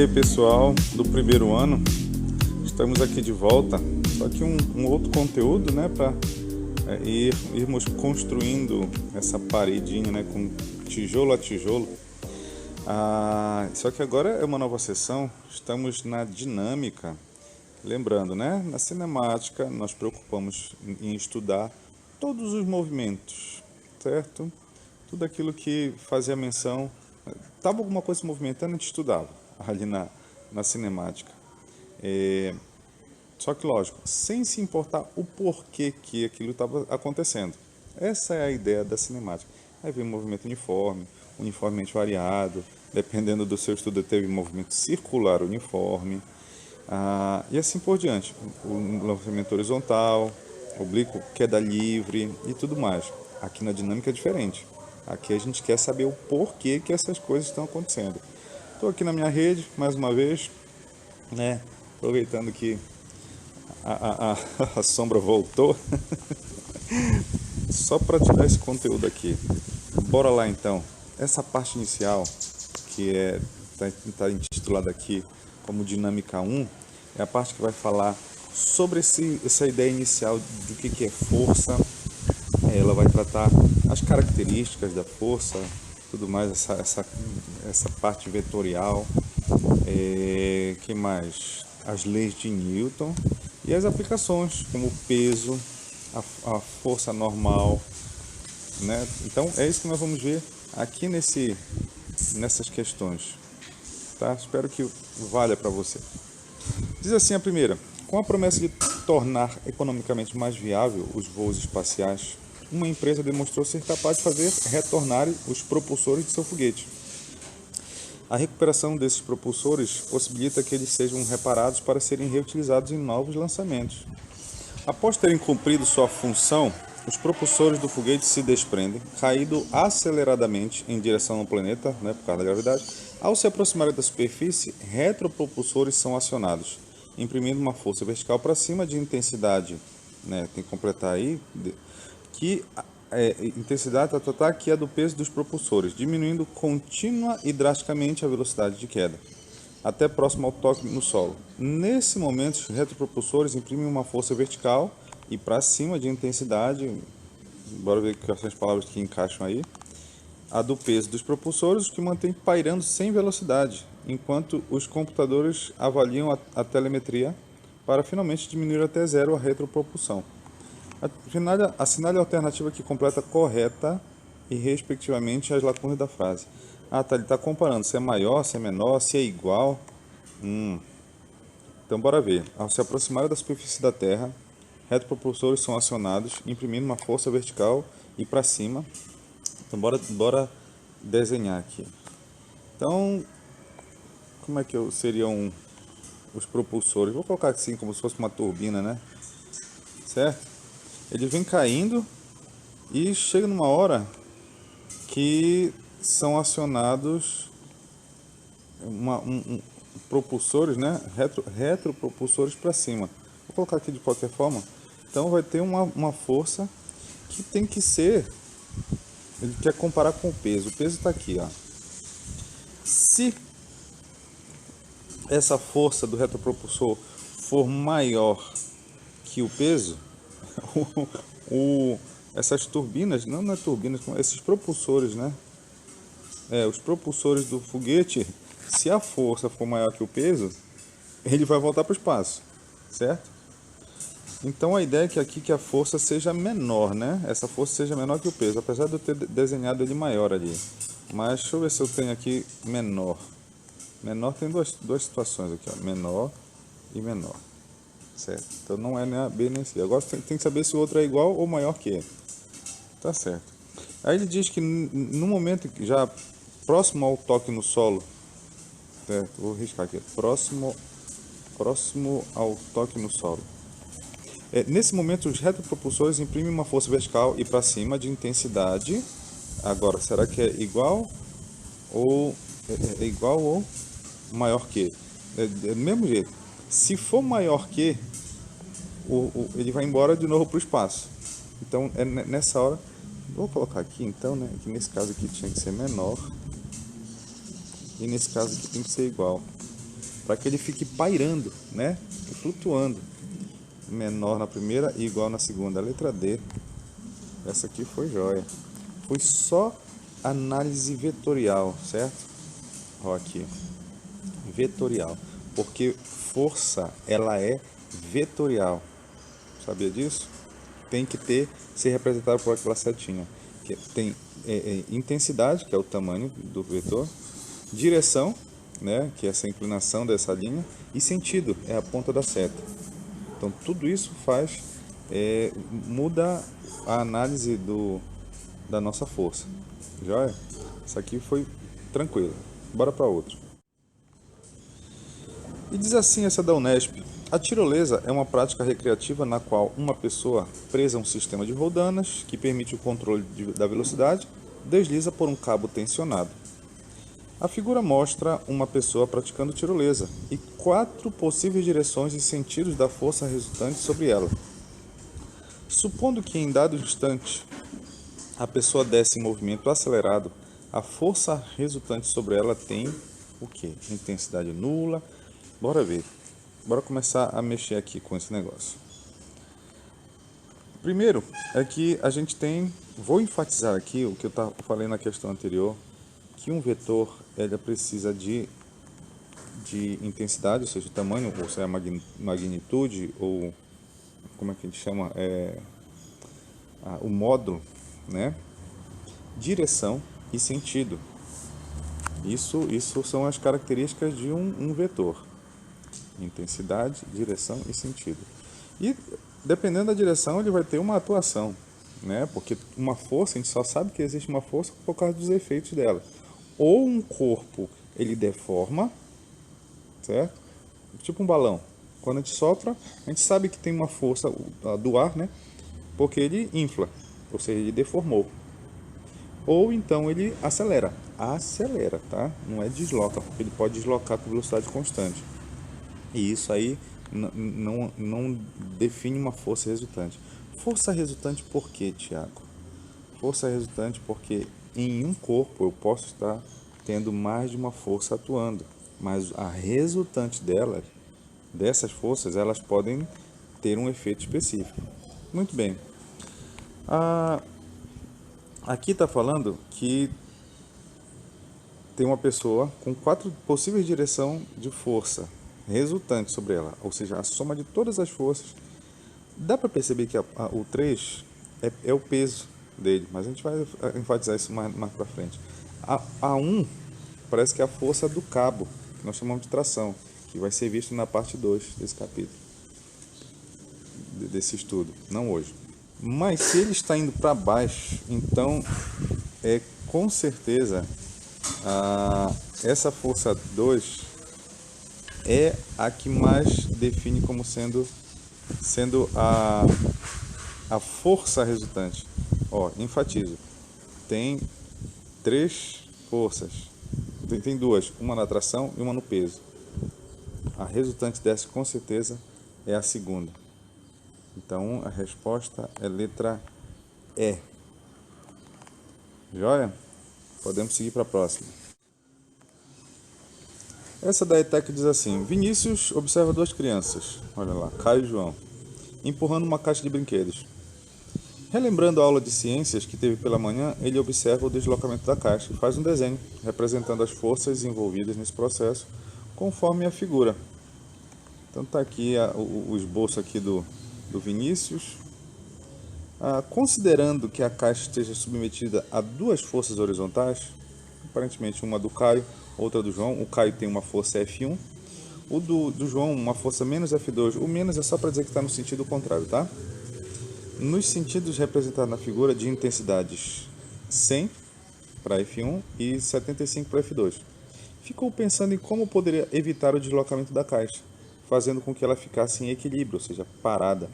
aí, pessoal do primeiro ano, estamos aqui de volta, só que um outro conteúdo, né, para irmos construindo essa paredinha, né, com tijolo a tijolo. Só que agora é uma nova sessão, estamos na dinâmica. Lembrando, né, na cinemática nós preocupamos em estudar todos os movimentos, certo? Tudo aquilo que fazia menção, estava alguma coisa se movimentando, a gente estudava ali na cinemática. Só que, lógico, sem se importar o porquê que aquilo estava acontecendo. Essa é a ideia da cinemática. Aí vem um movimento uniformemente variado, dependendo do seu estudo, teve movimento circular uniforme, e assim por diante. O lançamento horizontal, oblíquo, queda livre e tudo mais. Aqui na dinâmica é diferente. Aqui a gente quer saber o porquê que essas coisas estão acontecendo. Estou aqui na minha rede, mais uma vez, né? Aproveitando que a sombra voltou. Só para te dar esse conteúdo aqui. Bora lá então. Essa parte inicial, que tá intitulada aqui como Dinâmica 1, é a parte que vai falar sobre essa ideia inicial do que é força. Ela vai tratar as características da força, tudo mais, essa parte vetorial, que mais? As leis de Newton e as aplicações, como o peso, a força normal, né? Então é isso que nós vamos ver aqui nessas questões, tá? Espero que valha para você. Diz assim a primeira: com a promessa de tornar economicamente mais viável os voos espaciais, uma empresa demonstrou ser capaz de fazer retornar os propulsores de seu foguete. A recuperação desses propulsores possibilita que eles sejam reparados para serem reutilizados em novos lançamentos. Após terem cumprido sua função, os propulsores do foguete se desprendem, caindo aceleradamente em direção ao planeta, né, por causa da gravidade. Ao se aproximarem da superfície, retropropulsores são acionados, imprimindo uma força vertical para cima de intensidade, né, tem que completar aí, que intensidade que é do peso dos propulsores, diminuindo contínua e drasticamente a velocidade de queda, até próximo ao toque no solo. Nesse momento, os retropropulsores imprimem uma força vertical e para cima de intensidade, bora ver quais são as palavras que encaixam aí, a do peso dos propulsores, que mantém pairando sem velocidade, enquanto os computadores avaliam a telemetria para finalmente diminuir até zero a retropropulsão. Assinale a alternativa que completa correta e respectivamente as lacunas da frase. Ele está comparando se é maior, se é menor, se é igual. Então bora ver. Ao se aproximar da superfície da Terra, retropropulsores são acionados, imprimindo uma força vertical e para cima. Então bora desenhar aqui. Então, como é que seriam os propulsores? Vou colocar assim como se fosse uma turbina, né? Certo? Eles vêm caindo e chega numa hora que são acionados propulsores, né? Retropropulsores para cima. Vou colocar aqui de qualquer forma. Então vai ter uma força que tem que ser, ele quer comparar com o peso. O peso está aqui, ó. Se essa força do retropropulsor for maior que o peso, essas turbinas, não é turbinas, esses propulsores, né? Os propulsores do foguete, se a força for maior que o peso, ele vai voltar para o espaço, certo? Então a ideia é que aqui que a força seja menor, né? Essa força seja menor que o peso, apesar de eu ter desenhado ele maior ali. Mas deixa eu ver se eu tenho aqui menor. Menor tem duas situações aqui, ó, menor e menor. Certo? Então não é nem A, B, nem C. Agora tem que saber se o outro é igual ou maior que ele. Tá certo. Aí ele diz que no momento já próximo ao toque no solo, certo? Vou riscar aqui. Próximo ao toque no solo. Nesse momento, os retropropulsores imprimem uma força vertical e para cima de intensidade. Agora, será que é igual ou maior que? Do mesmo jeito. Se for maior que, ele vai embora de novo para o espaço. Então, nessa hora, vou colocar aqui então, né? Que nesse caso aqui tinha que ser menor e nesse caso aqui tem que ser igual. para que ele fique pairando, né? Flutuando. Menor na primeira e igual na segunda. A letra D. Essa aqui foi joia. Foi só análise vetorial, certo? Ó, aqui. Vetorial. Porque força, ela é vetorial. Sabia disso? Tem que ser representado por aquela setinha. Que tem intensidade, que é o tamanho do vetor. Direção, né? Que é essa inclinação dessa linha. E sentido, é a ponta da seta. Então, tudo isso muda a análise da nossa força. Joia? Isso aqui foi tranquilo. Bora para outro. E diz assim essa da Unesp: a tirolesa é uma prática recreativa na qual uma pessoa, presa a um sistema de roldanas que permite o controle da velocidade, desliza por um cabo tensionado. A figura mostra uma pessoa praticando tirolesa e 4 possíveis direções e sentidos da força resultante sobre ela. Supondo que em dado instante a pessoa desce em movimento acelerado, a força resultante sobre ela tem o quê? Intensidade nula. Bora ver. Bora começar a mexer aqui com esse negócio. Primeiro é que a gente tem, vou enfatizar aqui o que eu falei na questão anterior, que um vetor ele precisa de intensidade, ou seja, tamanho, ou seja, magnitude, ou como é que a gente chama? O módulo, né? Direção e sentido. Isso são as características de um vetor. Intensidade, direção e sentido. E dependendo da direção, ele vai ter uma atuação, né? Porque uma força, a gente só sabe que existe uma força por causa dos efeitos dela. Ou um corpo, ele deforma, certo? Tipo um balão. Quando a gente sopra, a gente sabe que tem uma força do ar, né? Porque ele infla, ou seja, ele deformou. Ou então ele acelera. Acelera, tá? Não é desloca, porque ele pode deslocar com velocidade constante. E isso aí não define uma força resultante. Força resultante por quê, Tiago? Força resultante porque em um corpo eu posso estar tendo mais de uma força atuando, mas a resultante dessas forças, elas podem ter um efeito específico. Muito bem. Aqui está falando que tem uma pessoa com 4 possíveis direção de força resultante sobre ela, ou seja, a soma de todas as forças. Dá para perceber que o 3 é o peso dele, mas a gente vai enfatizar isso mais para frente. A 1 parece que é a força do cabo, que nós chamamos de tração, que vai ser visto na parte 2 desse capítulo, desse estudo, não hoje. Mas se ele está indo para baixo, então com certeza essa força 2 é a que mais define como sendo a força resultante. Ó, enfatizo, tem 3 forças, tem 2, uma na tração e uma no peso. A resultante dessa com certeza é a segunda. Então a resposta é letra E. Joia? Podemos seguir para a próxima. Essa da ETEC diz assim: Vinícius observa 2 crianças, olha lá, Caio e João, empurrando uma caixa de brinquedos. Relembrando a aula de ciências que teve pela manhã, ele observa o deslocamento da caixa e faz um desenho, representando as forças envolvidas nesse processo, conforme a figura. Então está aqui o esboço aqui do Vinícius. Considerando que a caixa esteja submetida a 2 forças horizontais, aparentemente uma do Caio, outra do João. O Caio tem uma força F1, o do João uma força menos F2. O menos é só para dizer que está no sentido contrário, tá? Nos sentidos representados na figura de intensidades 100 para F1 e 75 para F2. Ficou pensando em como poderia evitar o deslocamento da caixa, fazendo com que ela ficasse em equilíbrio, ou seja, parada.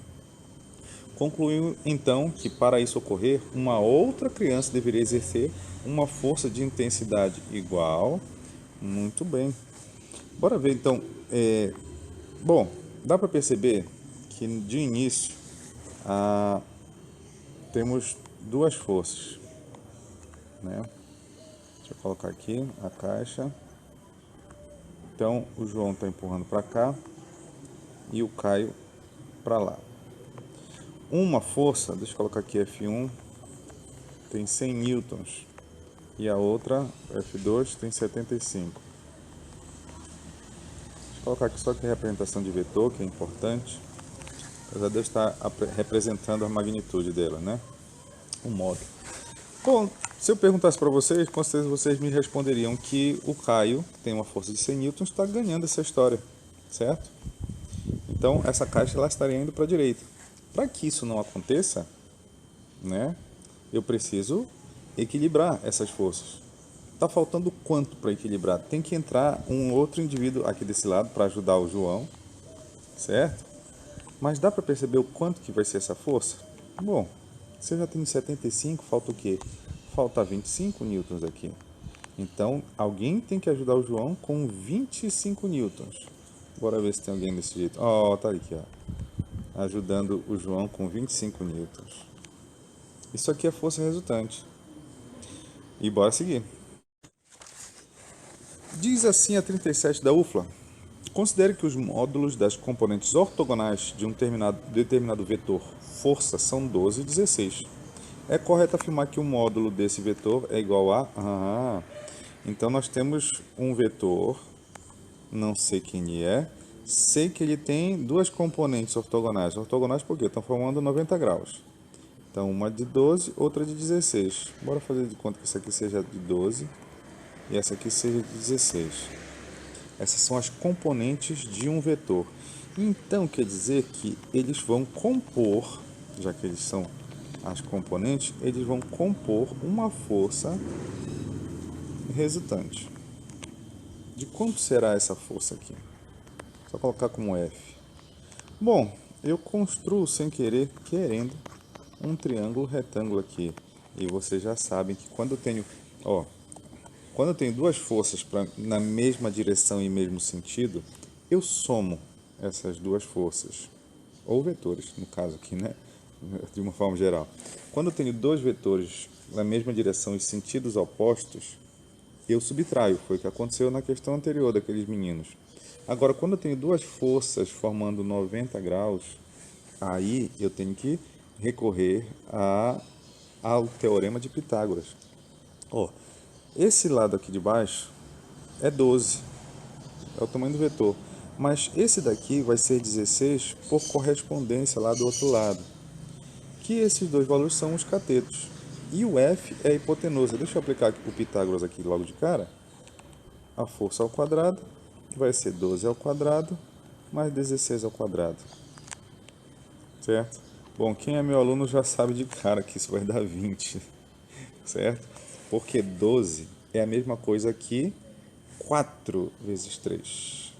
Concluiu então que para isso ocorrer, uma outra criança deveria exercer uma força de intensidade igual. Muito bem. Bora ver então. Bom, dá para perceber que de início temos 2 forças, né? Deixa eu colocar aqui a caixa. Então, o João está empurrando para cá e o Caio para lá. Uma força, deixa eu colocar aqui F1, tem 100 newtons. E a outra, F2, tem 75. Deixa eu colocar aqui só que a representação de vetor, que é importante. Apesar de eu estar representando a magnitude dela, né? O módulo. Bom, se eu perguntasse para vocês, com certeza vocês me responderiam que o Caio tem uma força de 100 newtons, está ganhando essa história, certo? Então, essa caixa ela estaria indo para a direita. Para que isso não aconteça, né, eu preciso equilibrar essas forças. Está faltando quanto para equilibrar? Tem que entrar um outro indivíduo aqui desse lado para ajudar o João, certo? Mas dá para perceber o quanto que vai ser essa força? Bom, se eu já tenho 75, falta o quê? Falta 25 newtons aqui. Então, alguém tem que ajudar o João com 25 newtons. Bora ver se tem alguém desse jeito. Ó, tá aqui, ó. Ajudando o João com 25 newtons. Isso aqui é a força resultante. E bora seguir. Diz assim a 37 da UFLA. Considere que os módulos das componentes ortogonais de um determinado vetor força são 12 e 16. É correto afirmar que o módulo desse vetor é igual a... Então nós temos um vetor, não sei quem é, sei que ele tem duas componentes ortogonais. Ortogonais por quê? Estão formando 90 graus. Então uma de 12, outra de 16. Bora fazer de conta que essa aqui seja de 12 e essa aqui seja de 16. Essas são as componentes de um vetor. Então quer dizer que eles vão compor, já que eles são as componentes, eles vão compor uma força resultante. De quanto será essa força aqui? Só colocar como F. Bom, eu construo sem querer, querendo, um triângulo retângulo aqui. E vocês já sabem que quando eu tenho, quando eu tenho duas forças na mesma direção e mesmo sentido, eu somo essas duas forças, ou vetores, no caso aqui, né? De uma forma geral. Quando eu tenho dois vetores na mesma direção e sentidos opostos, eu subtraio. Foi o que aconteceu na questão anterior daqueles meninos. Agora, quando eu tenho duas forças formando 90 graus, aí eu tenho que recorrer ao teorema de Pitágoras. Esse lado aqui de baixo é 12, é o tamanho do vetor. Mas esse daqui vai ser 16 por correspondência lá do outro lado. Que esses dois valores são os catetos. E o F é a hipotenusa. Deixa eu aplicar o Pitágoras aqui logo de cara. A força ao quadrado vai ser 12 ao quadrado mais 16 ao quadrado. Certo? Bom, quem é meu aluno já sabe de cara que isso vai dar 20. Certo? Porque 12 é a mesma coisa que 4 vezes 3.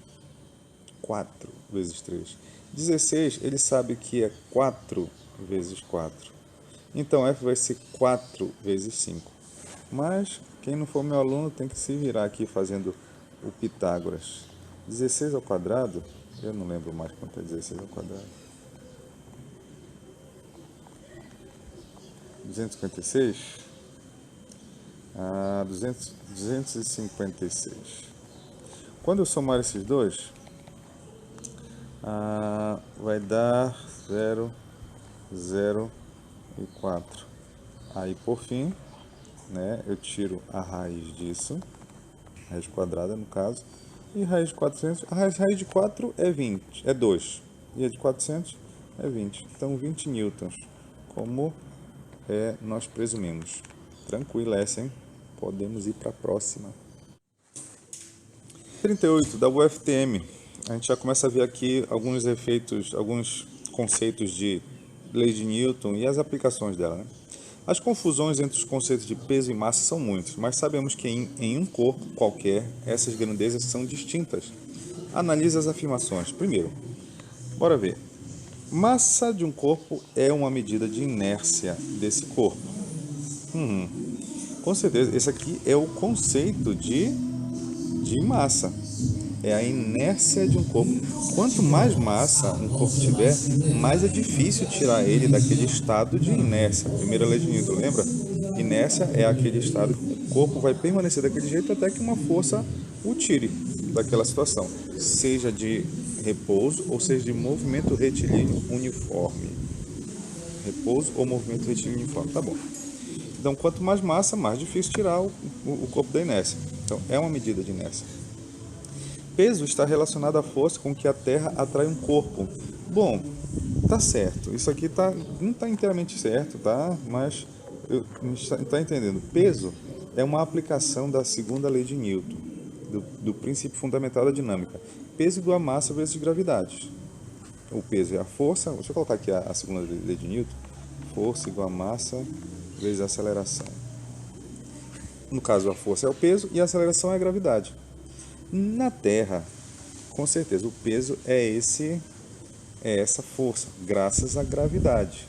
4 vezes 3. 16, ele sabe que é 4 vezes 4. Então, F vai ser 4 vezes 5. Mas, quem não for meu aluno tem que se virar aqui fazendo o Pitágoras. 16 ao quadrado, eu não lembro mais quanto é 16 ao quadrado. 256? 256. Quando eu somar esses dois, vai dar 0, 0 e 4. Aí, por fim, né, eu tiro a raiz disso, raiz quadrada no caso, e raiz de 400, a raiz de 4 é 20, é 2, e a de 400 é 20. Então, 20 newtons, como nós presumimos. Tranquilo essa, hein? Podemos ir para a próxima. 38 da UFTM. A gente já começa a ver aqui alguns efeitos, alguns conceitos de lei de Newton e as aplicações dela, né? As confusões entre os conceitos de peso e massa são muitas, mas sabemos que em um corpo qualquer, essas grandezas são distintas. Analise as afirmações. Primeiro, bora ver. Massa de um corpo é uma medida de inércia desse corpo. Com certeza, esse aqui é o conceito de massa. É a inércia de um corpo. Quanto mais massa um corpo tiver, mais é difícil tirar ele daquele estado de inércia. Primeira lei de Newton, lembra? Inércia é aquele estado que o corpo vai permanecer daquele jeito até que uma força o tire. daquela situação, seja de repouso ou seja de movimento retilíneo uniforme. Repouso ou movimento retilíneo uniforme, tá bom. Então, quanto mais massa, mais difícil tirar o corpo da inércia. Então, é uma medida de inércia. Peso está relacionado à força com que a Terra atrai um corpo. Bom, tá certo. Isso aqui não está inteiramente certo, tá? Mas está entendendo. Peso é uma aplicação da segunda lei de Newton, do princípio fundamental da dinâmica. Peso igual a massa vezes gravidade. O peso é a força. Deixa eu colocar aqui a segunda lei de Newton. Força igual a massa vezes a aceleração. No caso, a força é o peso e a aceleração é a gravidade. Na Terra, com certeza, o peso é essa força, graças à gravidade.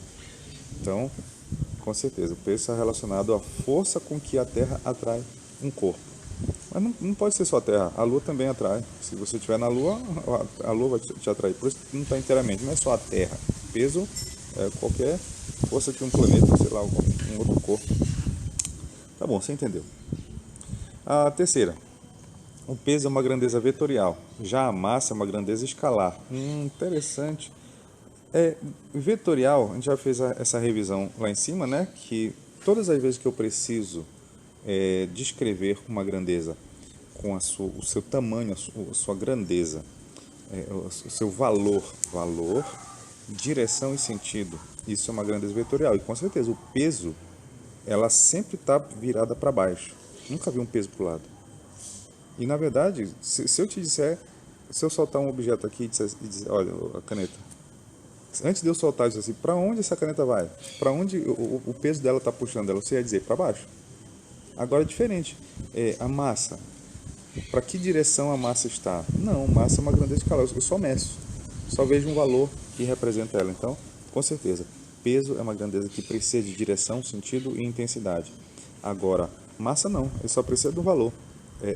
Então, com certeza, o peso está relacionado à força com que a Terra atrai um corpo. Mas não pode ser só a Terra, a Lua também atrai. Se você estiver na Lua, a Lua vai te atrair. Por isso que não está inteiramente, não é só a Terra. Peso é qualquer força que um planeta, sei lá, um outro corpo. Tá bom, você entendeu. A terceira. O peso é uma grandeza vetorial, já a massa é uma grandeza escalar. Interessante. Vetorial, a gente já fez essa revisão lá em cima, né? Que todas as vezes que eu preciso descrever uma grandeza com o seu tamanho, a sua grandeza, o seu valor, direção e sentido, isso é uma grandeza vetorial. E com certeza o peso, ela sempre está virada para baixo. Nunca vi um peso para o lado. E na verdade, se eu te disser, se eu soltar um objeto aqui e dizer, olha, a caneta, antes de eu soltar, eu dizer assim, para onde essa caneta vai? Para onde o peso dela está puxando ela? Você ia dizer, para baixo. Agora é diferente. A massa, para que direção a massa está? Não, massa é uma grandeza escalar, eu só meço, só vejo um valor que representa ela. Então, com certeza, peso é uma grandeza que precisa de direção, sentido e intensidade. Agora, massa não, ele só precisa do valor.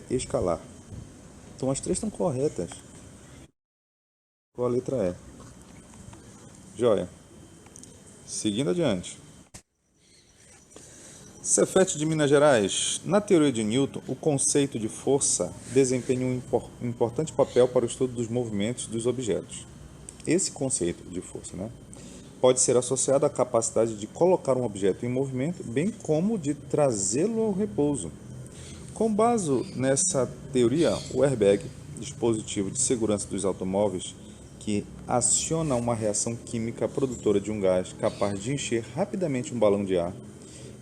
Escalar. Então as três estão corretas. Qual a letra é? Joia. Seguindo adiante. Cefete de Minas Gerais. Na teoria de Newton, o conceito de força desempenha um importante papel para o estudo dos movimentos dos objetos. Esse conceito de força, pode ser associado à capacidade de colocar um objeto em movimento, bem como de trazê-lo ao repouso. Com base nessa teoria, o airbag, dispositivo de segurança dos automóveis, que aciona uma reação química produtora de um gás capaz de encher rapidamente um balão de ar,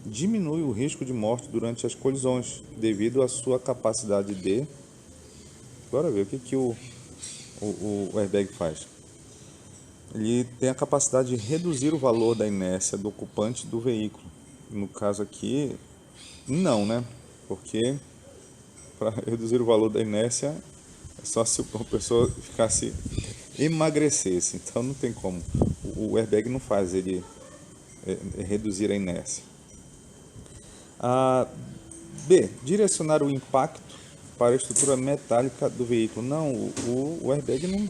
diminui o risco de morte durante as colisões, devido à sua capacidade de... Bora ver o que o airbag faz. Ele tem a capacidade de reduzir o valor da inércia do ocupante do veículo. No caso aqui, não, porque para reduzir o valor da inércia é só se a pessoa ficasse emagrecesse. Então não tem como. O airbag não faz ele reduzir a inércia. B. Direcionar o impacto para a estrutura metálica do veículo. Não, o airbag não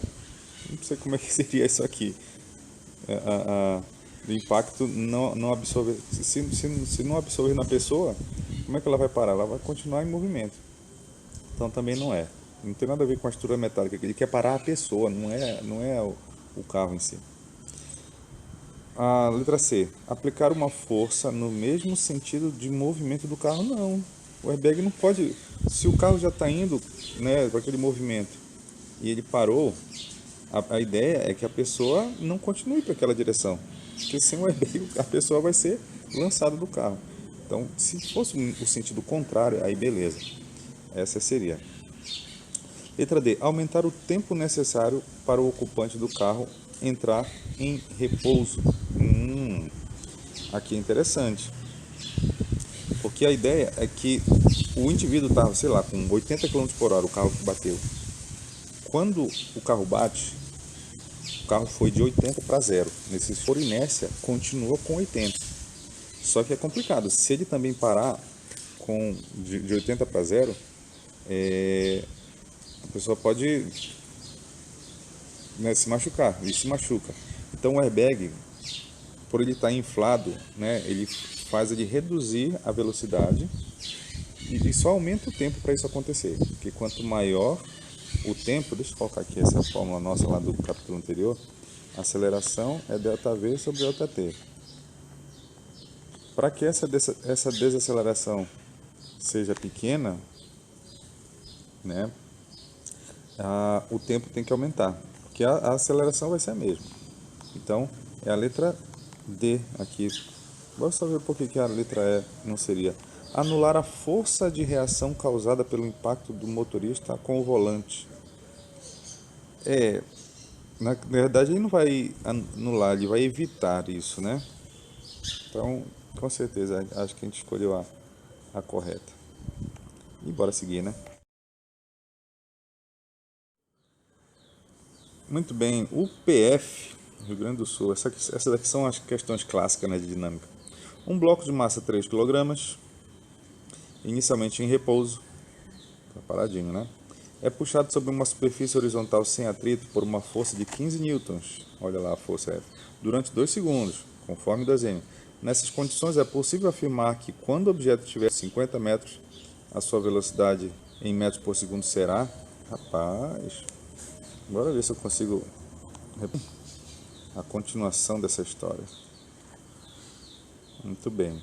sei como é que seria isso aqui. O impacto não absorve. Se não absorver na pessoa, como é que ela vai parar? Ela vai continuar em movimento. Então também não é. Não tem nada a ver com a estrutura metálica. Ele quer parar a pessoa, não é o carro em si. A letra C. Aplicar uma força no mesmo sentido de movimento do carro. Não. O airbag não pode... Se o carro já está indo para aquele movimento e ele parou, a ideia é que a pessoa não continue para aquela direção. Porque sem o airbag a pessoa vai ser lançada do carro. Então, se fosse o sentido contrário, aí beleza. Essa seria. Letra D. Aumentar o tempo necessário para o ocupante do carro entrar em repouso. Aqui é interessante. Porque a ideia é que o indivíduo estava, sei lá, com 80 km por hora, o carro que bateu. Quando o carro bate, o carro foi de 80 para 0. Se for inércia, continua com 80. Só que é complicado. Se ele também parar de 80 para 0, a pessoa pode se machucar. Ele se machuca. Então o airbag, por ele estar inflado, ele faz ele reduzir a velocidade e só aumenta o tempo para isso acontecer. Porque quanto maior o tempo, deixa eu colocar aqui essa fórmula nossa lá do capítulo anterior, a aceleração é ΔV sobre ΔT. Para que essa desaceleração seja pequena, né, o tempo tem que aumentar, porque a aceleração vai ser a mesma. Então, é a letra D aqui. Vamos só ver por que a letra E não seria. Anular a força de reação causada pelo impacto do motorista com o volante. Na verdade, ele não vai anular, ele vai evitar isso, né? Então, com certeza, acho que a gente escolheu a correta. E bora seguir, né? Muito bem, o PF, Rio Grande do Sul, essa daqui são as questões clássicas, né, de dinâmica. Um bloco de massa 3 kg, inicialmente em repouso, tá paradinho, né? É puxado sobre uma superfície horizontal sem atrito por uma força de 15 newtons, olha lá a força F, durante 2 segundos, conforme o desenho. Nessas condições é possível afirmar que quando o objeto estiver a 50 metros, a sua velocidade em metros por segundo será... Rapaz, bora ver se eu consigo a continuação dessa história. Muito bem.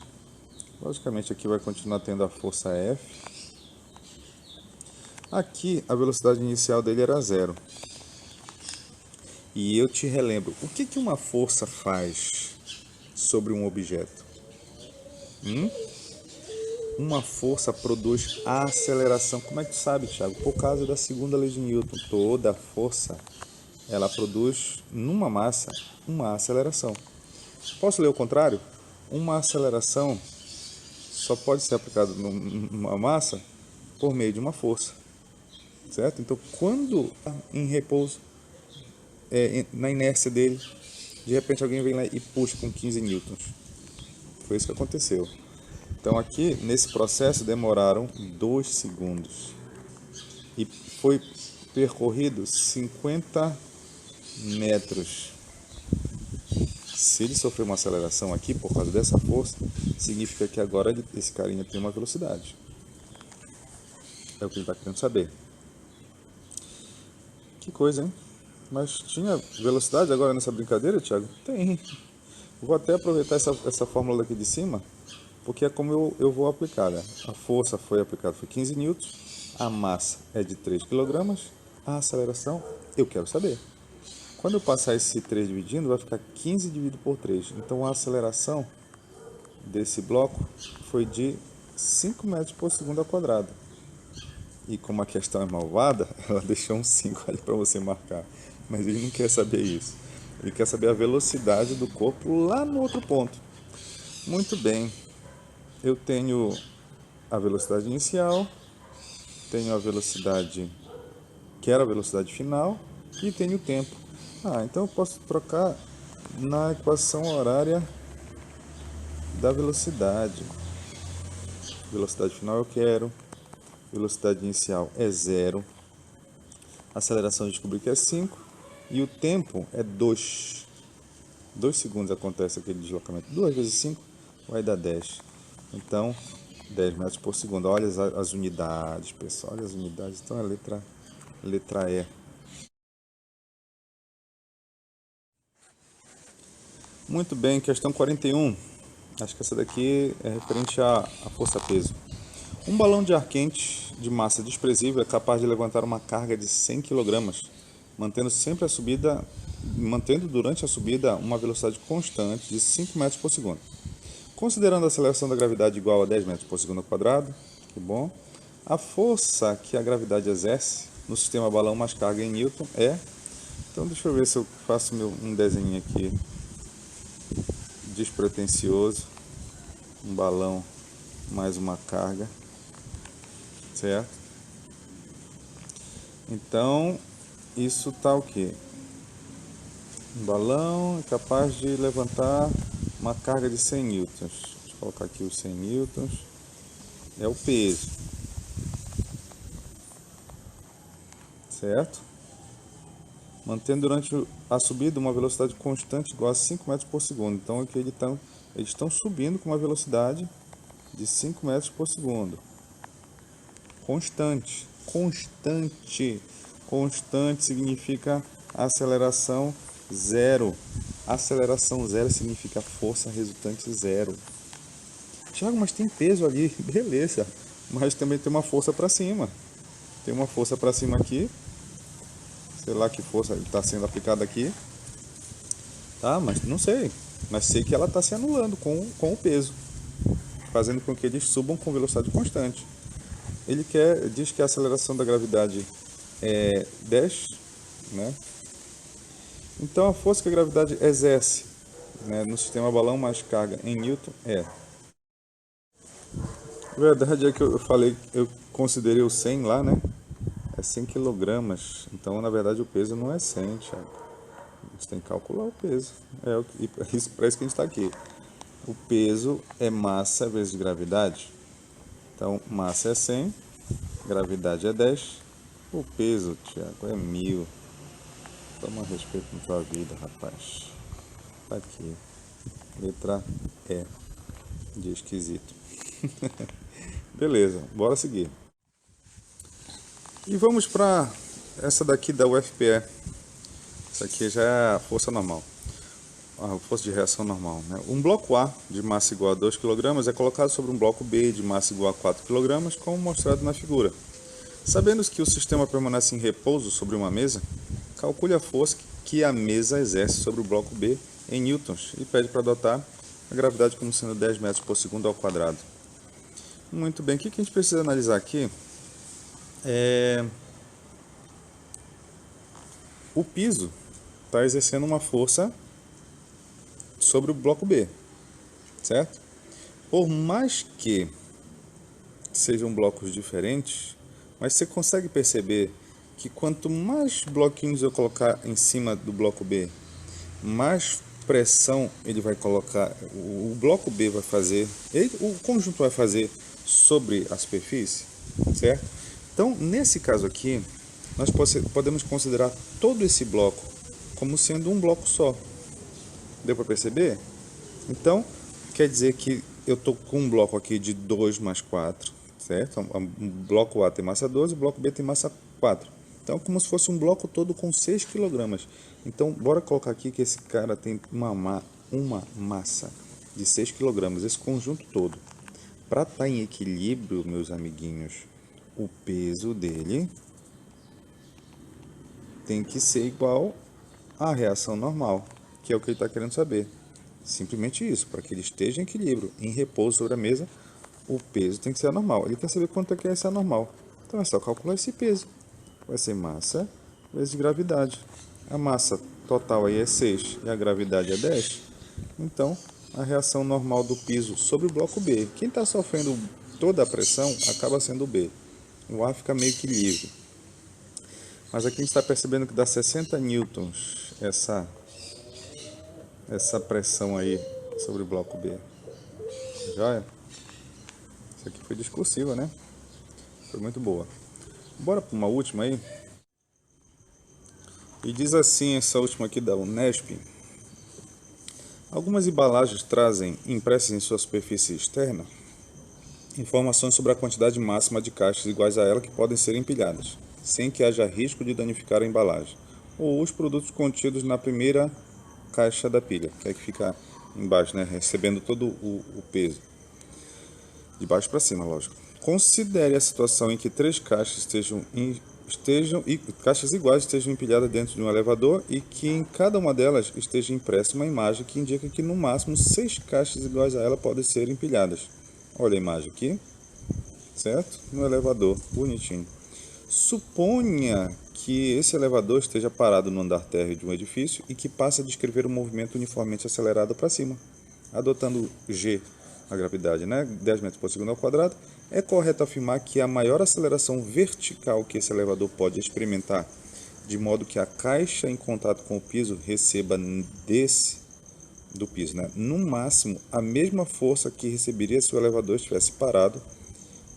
Logicamente aqui vai continuar tendo a força F. Aqui a velocidade inicial dele era 0. E eu te relembro, o que uma força faz sobre um objeto? Uma força produz aceleração. Como é que tu sabe, Thiago? Por causa da segunda lei de Newton. Toda força, ela produz numa massa uma aceleração. Posso ler o contrário? Uma aceleração só pode ser aplicada numa massa por meio de uma força. Certo? Então, quando em repouso, na inércia dele, de repente alguém vem lá e puxa com 15 newtons. Foi isso que aconteceu. Então aqui, nesse processo, demoraram 2 segundos. E foi percorrido 50 metros. Se ele sofreu uma aceleração aqui por causa dessa força, significa que agora esse carinha tem uma velocidade. É o que ele está querendo saber. Que coisa, hein? Mas tinha velocidade agora nessa brincadeira, Thiago? Tem. Vou até aproveitar essa fórmula daqui de cima, porque é como eu vou aplicar, né? A força foi aplicada, foi 15 newtons, a massa é de 3 kg, a aceleração eu quero saber. Quando eu passar esse 3 dividindo, vai ficar 15 dividido por 3. Então a aceleração desse bloco foi de 5 metros por segundo ao quadrado. E como a questão é malvada, ela deixou um 5 ali para você marcar. Mas ele não quer saber isso. Ele quer saber a velocidade do corpo lá no outro ponto. Muito bem. Eu tenho a velocidade inicial, tenho a velocidade que era a velocidade final e tenho o tempo. Então eu posso trocar na equação horária da velocidade. Velocidade final eu quero, velocidade inicial é 0, aceleração eu descobri que é 5 e o tempo é 2. 2 segundos acontece aquele deslocamento. 2 vezes 5 vai dar 10. Então, 10 metros por segundo. Olha as unidades, pessoal. Olha as unidades. Então, a letra E. Muito bem, questão 41. Acho que essa daqui é referente à força-peso. Um balão de ar quente de massa desprezível é capaz de levantar uma carga de 100 kg, mantendo durante a subida uma velocidade constante de 5 metros por segundo. Considerando a aceleração da gravidade igual a 10 metros por segundo ao quadrado, que bom, a força que a gravidade exerce no sistema balão mais carga em Newton é... Então deixa eu ver se eu faço um desenho aqui despretensioso. Um balão mais uma carga, certo? Então, isso tá o quê? Um balão é capaz de levantar uma carga de 100 newtons. Deixa eu colocar aqui os 100 newtons. É o peso. Certo? Mantendo durante a subida uma velocidade constante igual a 5 metros por segundo. Então, aqui eles estão subindo com uma velocidade de 5 metros por segundo. Constante. Constante significa aceleração zero. Aceleração zero significa força resultante zero. Tiago, mas tem peso ali, beleza. Mas também tem uma força para cima. Tem uma força para cima aqui. Sei lá que força está sendo aplicada aqui. Tá, mas não sei. Mas sei que ela está se anulando com o peso, fazendo com que eles subam com velocidade constante. Ele diz que a aceleração da gravidade é 10, né? Então a força que a gravidade exerce, né, no sistema balão mais carga em Newton é... A verdade é que eu falei, eu considerei o 100 lá, né? É 100 quilogramas. Então, na verdade, o peso não é 100, Thiago. A gente tem que calcular o peso. Para isso que a gente está aqui. O peso é massa vezes gravidade. Então, massa é 100, gravidade é 10. O peso, Thiago, é 1000. Toma respeito na tua vida, rapaz. Tá aqui. Letra E de esquisito. Beleza, bora seguir. E vamos para essa daqui da UFPE. Essa aqui já é a força normal. A força de reação normal, né? Um bloco A de massa igual a 2 kg é colocado sobre um bloco B de massa igual a 4 kg, como mostrado na figura. Sabendo que o sistema permanece em repouso sobre uma mesa, calcule a força que a mesa exerce sobre o bloco B em newtons e pede para adotar a gravidade como sendo 10 metros por segundo ao quadrado. Muito bem, o que a gente precisa analisar aqui o piso está exercendo uma força sobre o bloco B, certo? Por mais que sejam blocos diferentes, mas você consegue perceber que quanto mais bloquinhos eu colocar em cima do bloco B, mais pressão ele vai colocar, o bloco B vai fazer, o conjunto vai fazer sobre a superfície, certo? Então, nesse caso aqui, nós podemos considerar todo esse bloco como sendo um bloco só. Deu para perceber? Então, quer dizer que eu estou com um bloco aqui de 2 mais 4, certo? O bloco A tem massa 12, o bloco B tem massa 4. Então, como se fosse um bloco todo com 6 kg. Então, bora colocar aqui que esse cara tem uma massa de 6 kg, esse conjunto todo. Para estar em equilíbrio, meus amiguinhos, o peso dele tem que ser igual à reação normal, que é o que ele está querendo saber. Simplesmente isso, para que ele esteja em equilíbrio, em repouso sobre a mesa, o peso tem que ser anormal. Ele quer saber quanto é que é esse anormal. Então é só calcular esse peso. Vai ser massa vezes gravidade. A massa total aí é 6 e a gravidade é 10. Então, a reação normal do piso sobre o bloco B. Quem está sofrendo toda a pressão acaba sendo o B. O A fica meio que livre. Mas aqui a gente está percebendo que dá 60 newtons essa pressão aí sobre o bloco B. Joia? Isso aqui foi discursiva, né? Foi muito boa. Bora para uma última aí. E diz assim, essa última aqui da Unesp. Algumas embalagens trazem, impressas em sua superfície externa, informações sobre a quantidade máxima de caixas iguais a ela que podem ser empilhadas, sem que haja risco de danificar a embalagem, ou os produtos contidos na primeira caixa da pilha, que é que fica embaixo, né, recebendo todo o peso, de baixo para cima, lógico. Considere a situação em que 3 caixas caixas iguais estejam empilhadas dentro de um elevador e que em cada uma delas esteja impressa uma imagem que indica que no máximo 6 caixas iguais a ela podem ser empilhadas. Olha a imagem aqui, certo? No elevador, bonitinho. Suponha que esse elevador esteja parado no andar térreo de um edifício e que passe a descrever um movimento uniformemente acelerado para cima, adotando G, a gravidade, né? 10 metros por segundo ao quadrado. É correto afirmar que a maior aceleração vertical que esse elevador pode experimentar, de modo que a caixa em contato com o piso receba do piso, né, no máximo a mesma força que receberia se o elevador estivesse parado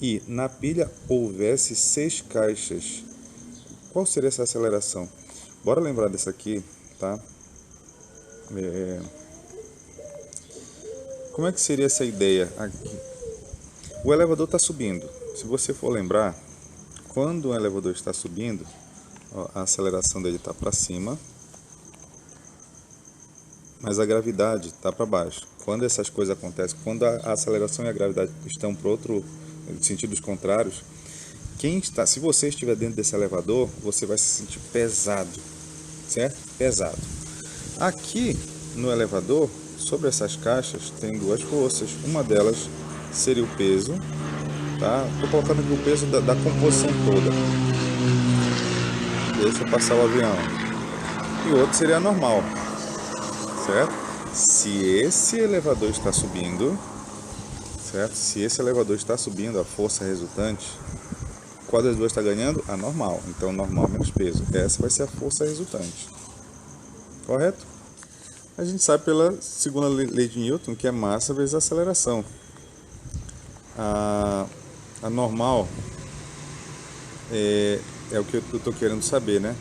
e na pilha houvesse 6 caixas. Qual seria essa aceleração? Bora lembrar dessa aqui, tá? Como é que seria essa ideia aqui? O elevador está subindo. Se você for lembrar, quando o elevador está subindo, Ó, a aceleração dele está para cima, mas a gravidade está para baixo. Quando essas coisas acontecem, quando a aceleração e a gravidade estão para outro sentidos contrários, se você estiver dentro desse elevador, você vai se sentir pesado, certo? Pesado. Aqui no elevador, sobre essas caixas, tem duas forças. Uma delas seria o peso, tá? Estou colocando aqui o peso da composição toda. Deixa eu passar o avião. E o outro seria a normal, certo? Se esse elevador está subindo, certo? Se esse elevador está subindo, a força resultante, qual das duas está ganhando? A normal. Então, normal menos peso. Essa vai ser a força resultante. Correto? A gente sabe pela segunda lei de Newton que é massa vezes aceleração. A normal é o que eu estou querendo saber, né?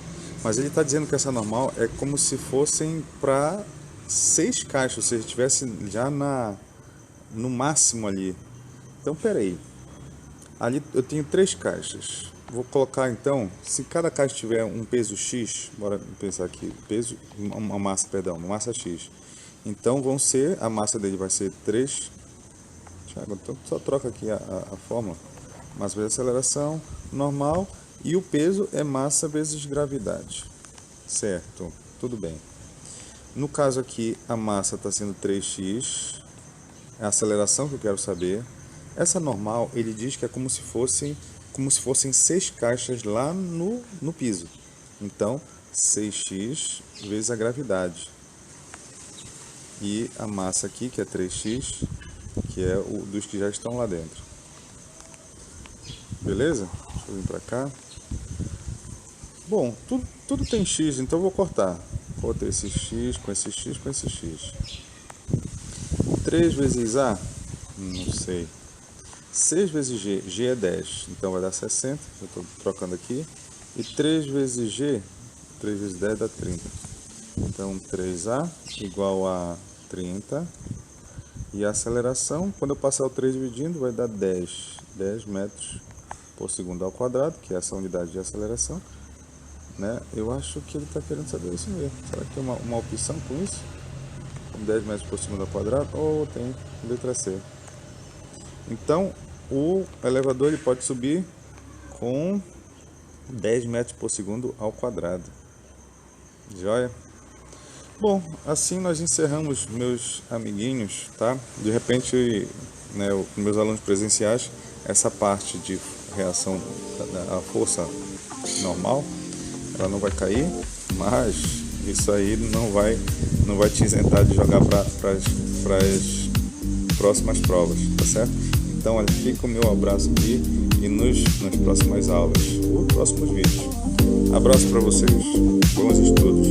Mas ele está dizendo que essa normal é como se fossem para 6 caixas, ou seja, estivesse já no máximo ali. Então, peraí. Ali eu tenho 3 caixas. Vou colocar então, se cada caixa tiver um peso X, bora pensar aqui, uma massa X. Então a massa dele vai ser 3. Thiago, então só troca aqui a fórmula. Massa vezes aceleração, normal, e o peso é massa vezes gravidade. Certo, tudo bem. No caso aqui, a massa está sendo 3x, é a aceleração que eu quero saber. Essa normal, ele diz que é como se fossem 6 caixas lá no piso. Então, 6x vezes a gravidade. E a massa aqui, que é 3x, que é o dos que já estão lá dentro. Beleza? Deixa eu vir para cá. Bom, tudo tem x, então eu vou cortar. Corta esse x com esse x com esse x. 3 vezes A? Não sei. 6 vezes G, G é 10, então vai dar 60, eu estou trocando aqui. E 3 vezes G, 3 vezes 10 dá 30. Então 3A igual a 30. E a aceleração, quando eu passar o 3 dividindo, vai dar 10 metros por segundo ao quadrado, que é essa unidade de aceleração. Né? Eu acho que ele está querendo saber isso mesmo. Será que tem uma opção com isso? 10 metros por segundo ao quadrado? Ou tem letra C. Então, o elevador ele pode subir com 10 metros por segundo ao quadrado. Joia? Bom, assim nós encerramos, meus amiguinhos, tá? De repente, né, meus alunos presenciais, essa parte de reação da força normal, ela não vai cair, mas isso aí não vai te isentar de jogar para as próximas provas, tá certo? Então, olha, fica o meu abraço aqui e nas próximas aulas, ou próximos vídeos. Abraço para vocês, bons estudos.